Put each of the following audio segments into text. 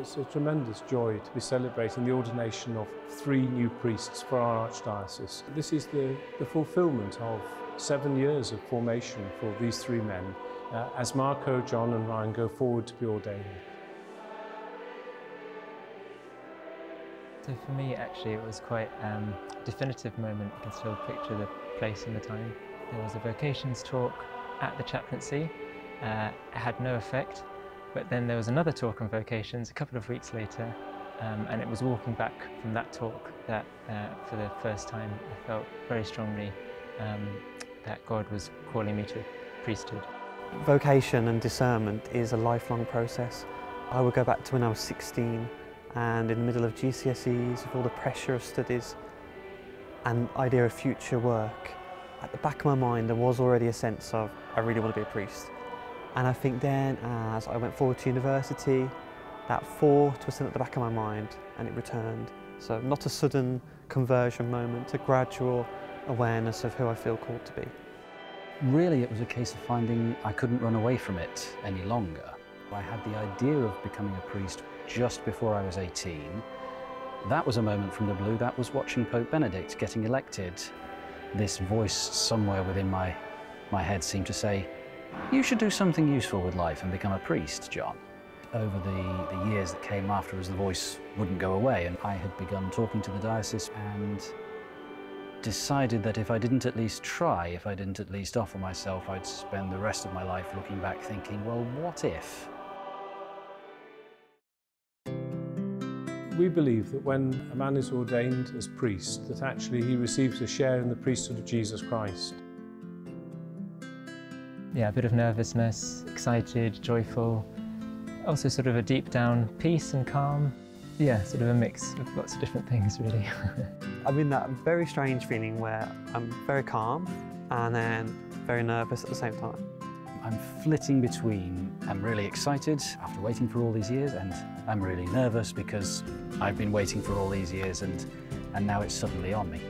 it's a tremendous joy to be celebrating the ordination of 3 new priests for our Archdiocese. This is the fulfilment of 7 years of formation for these 3 men as Marco, John and Ryan go forward to be ordained. So for me, actually, it was quite a definitive moment. I can still picture the place and the time. There was a vocations talk at the chaplaincy. It had no effect, but then there was another talk on vocations a couple of weeks later, and it was walking back from that talk that for the first time I felt very strongly that God was calling me to priesthood. Vocation and discernment is a lifelong process. I would go back to when I was 16 and in the middle of GCSEs with all the pressure of studies and idea of future work. At the back of my mind there was already a sense of I really want to be a priest. And I think then as I went forward to university, that thought was still at the back of my mind and it returned. So not a sudden conversion moment, a gradual awareness of who I feel called to be. Really, it was a case of finding I couldn't run away from it any longer. I had the idea of becoming a priest just before I was 18. That was a moment from the blue. That was watching Pope Benedict getting elected. This voice somewhere within my head seemed to say, "You should do something useful with life and become a priest, John." Over the years that came after, as the voice wouldn't go away, and I had begun talking to the diocese and decided that if I didn't at least try, if I didn't at least offer myself, I'd spend the rest of my life looking back thinking, well, what if? We believe that when a man is ordained as priest, that actually he receives a share in the priesthood of Jesus Christ. Yeah, a bit of nervousness, excited, joyful, also sort of a deep down peace and calm. Yeah, sort of a mix of lots of different things really. I'm in that very strange feeling where I'm very calm and then very nervous at the same time. I'm flitting between I'm really excited after waiting for all these years and I'm really nervous because I've been waiting for all these years and now it's suddenly on me.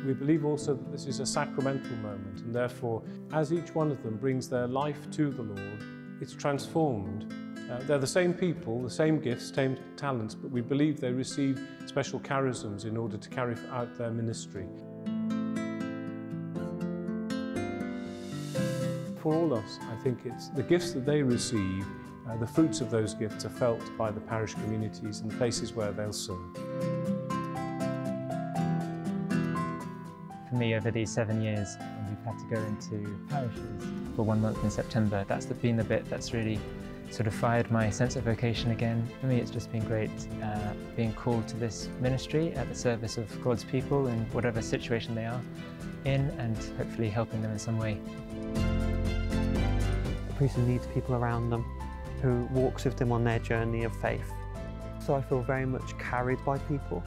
We believe also that this is a sacramental moment, and therefore, as each one of them brings their life to the Lord, it's transformed. They're the same people, the same gifts, same talents, but we believe they receive special charisms in order to carry out their ministry. For all of us, I think it's the gifts that they receive, the fruits of those gifts are felt by the parish communities and the places where they'll serve. for me over these 7 years, and we've had to go into parishes for 1 month in September. That's been the bit that's really sort of fired my sense of vocation again. For me, it's just been great being called to this ministry at the service of God's people in whatever situation they are in, and hopefully helping them in some way. The priest needs people around them who walks with them on their journey of faith. So I feel very much carried by people,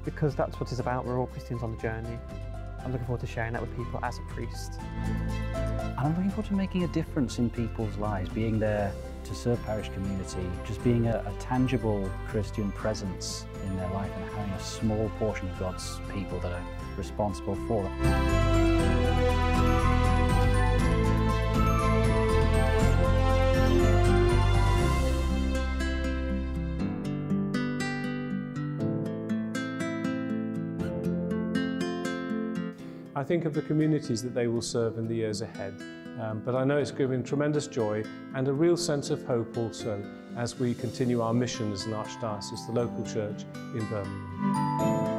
because that's what it's about. We're all Christians on the journey. I'm looking forward to sharing that with people as a priest. And I'm looking forward to making a difference in people's lives, being there to serve parish community, just being a tangible Christian presence in their life and having a small portion of God's people that are responsible for them. I think of the communities that they will serve in the years ahead, but I know it's given tremendous joy and a real sense of hope also as we continue our mission as an Archdiocese, the local church in Birmingham.